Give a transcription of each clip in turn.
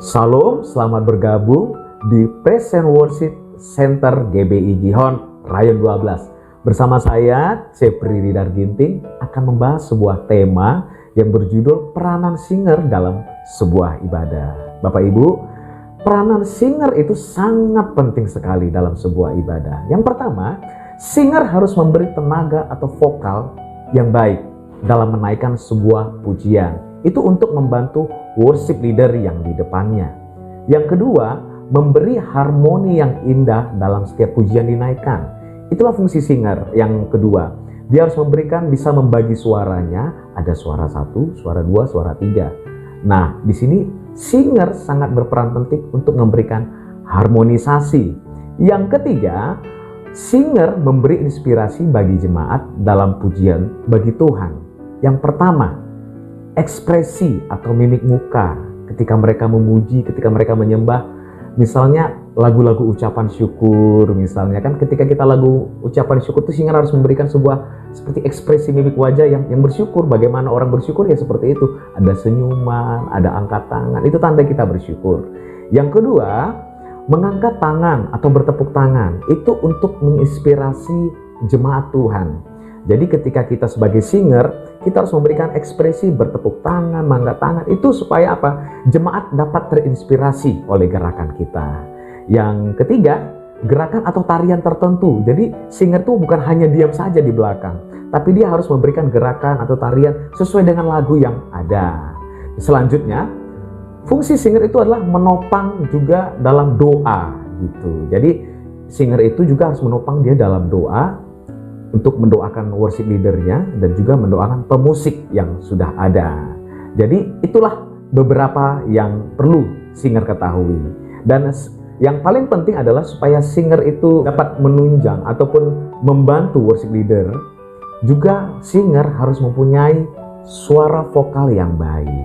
Salam, selamat bergabung di Praise and Worship Center GBI Gihon Rayon 12. Bersama saya, Cepri Ridar Ginting, akan membahas sebuah tema yang berjudul peranan singer dalam sebuah ibadah. Bapak Ibu, peranan singer itu sangat penting sekali dalam sebuah ibadah. Yang pertama, singer harus memberi tenaga atau vokal yang baik dalam menaikkan sebuah pujian. Itu untuk membantu worship leader yang di depannya. Yang kedua, memberi harmoni yang indah dalam setiap pujian dinaikkan. Itulah fungsi singer yang kedua. Dia harus bisa membagi suaranya, ada suara 1, suara 2, suara 3. Nah, di sini singer sangat berperan penting untuk memberikan harmonisasi. Yang ketiga, singer memberi inspirasi bagi jemaat dalam pujian bagi Tuhan. Yang pertama, ekspresi atau mimik muka ketika mereka memuji, ketika mereka menyembah. Misalnya lagu-lagu ucapan syukur, misalnya kan ketika kita lagu ucapan syukur itu singer harus memberikan sebuah seperti ekspresi mimik wajah yang bersyukur. Bagaimana orang bersyukur ya seperti itu, ada senyuman, ada angkat tangan, itu tanda kita bersyukur. Yang kedua, mengangkat tangan atau bertepuk tangan, itu untuk menginspirasi jemaat Tuhan. Jadi ketika kita sebagai singer, kita harus memberikan ekspresi bertepuk tangan, mengangkat tangan. Itu supaya apa? Jemaat dapat terinspirasi oleh gerakan kita. Yang ketiga, gerakan atau tarian tertentu. Jadi singer itu bukan hanya diam saja di belakang, tapi dia harus memberikan gerakan atau tarian sesuai dengan lagu yang ada. Selanjutnya, fungsi singer itu adalah menopang juga dalam doa gitu. Jadi singer itu juga harus menopang dia dalam doa, untuk mendoakan worship leadernya dan juga mendoakan pemusik yang sudah ada. Jadi itulah beberapa yang perlu singer ketahui. Dan yang paling penting adalah supaya singer itu dapat menunjang ataupun membantu worship leader, juga singer harus mempunyai suara vokal yang baik.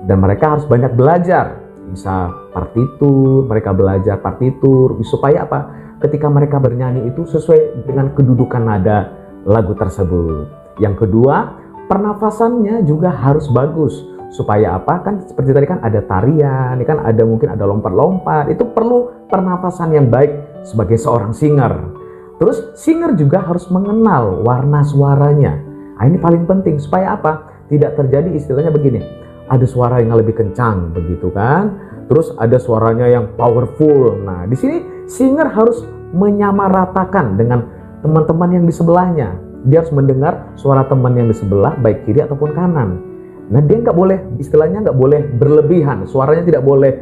Dan mereka harus banyak belajar, bisa partitur, mereka belajar partitur, supaya apa? Ketika mereka bernyanyi itu sesuai dengan kedudukan nada lagu tersebut. Yang kedua, pernafasannya juga harus bagus. Supaya apa? Kan seperti tadi kan ada tarian, kan ada mungkin ada lompat-lompat. Itu perlu pernafasan yang baik sebagai seorang singer. Terus singer juga harus mengenal warna suaranya. Nah, ini paling penting supaya apa? Tidak terjadi istilahnya begini. Ada suara yang lebih kencang begitu kan? Terus ada suaranya yang powerful. Nah, di sini singer harus menyamaratakan dengan teman-teman yang di sebelahnya. Dia harus mendengar suara teman yang di sebelah, baik kiri ataupun kanan. Nah, dia nggak boleh, istilahnya nggak boleh berlebihan. Suaranya tidak boleh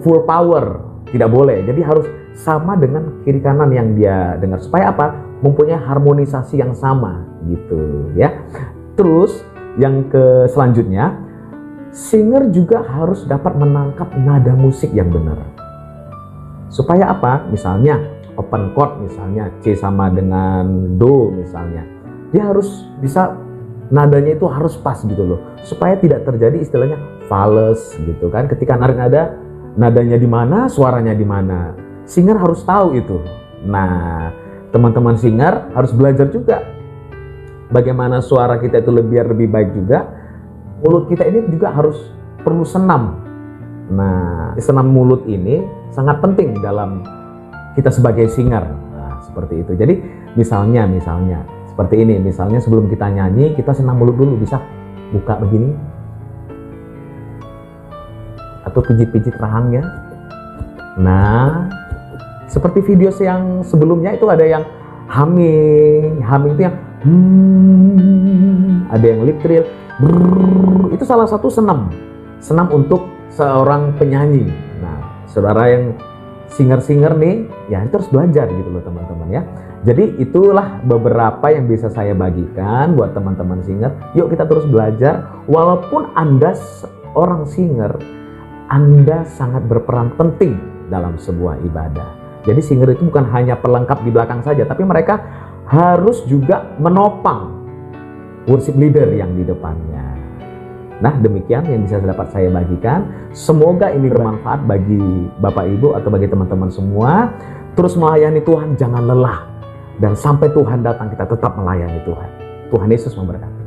full power, tidak boleh. Jadi harus sama dengan kiri kanan yang dia dengar. Supaya apa? Mempunyai harmonisasi yang sama gitu ya. Terus yang selanjutnya, singer juga harus dapat menangkap nada musik yang benar. Supaya apa? Misalnya open chord, misalnya C sama dengan Do misalnya, dia harus bisa nadanya itu harus pas gitu loh, supaya tidak terjadi istilahnya fals gitu kan. Ketika narik nadanya di mana, suaranya di mana, singer harus tahu itu. Nah, teman-teman singer harus belajar juga bagaimana suara kita itu biar lebih baik juga. Mulut kita ini juga harus perlu senam. Nah, senam mulut ini sangat penting dalam kita sebagai singer. Nah, seperti itu. Jadi misalnya seperti ini, misalnya sebelum kita nyanyi kita senam mulut dulu, bisa buka begini atau pijit-pijit rahangnya. Nah, seperti video yang sebelumnya itu ada yang humming itu yang ada yang lip trill, itu salah satu senam untuk seorang penyanyi. Nah, saudara yang singer nih, ya itu harus belajar gitu loh teman-teman ya. Jadi itulah beberapa yang bisa saya bagikan buat teman-teman singer. Yuk kita terus belajar. Walaupun Anda seorang singer, Anda sangat berperan penting dalam sebuah ibadah. Jadi singer itu bukan hanya pelengkap di belakang saja, tapi mereka harus juga menopang worship leader yang di depannya. Nah, demikian yang bisa dapat saya bagikan. Semoga ini bermanfaat bagi Bapak Ibu atau bagi teman-teman semua. Terus melayani Tuhan, jangan lelah. Dan sampai Tuhan datang, kita tetap melayani Tuhan. Tuhan Yesus memberkati.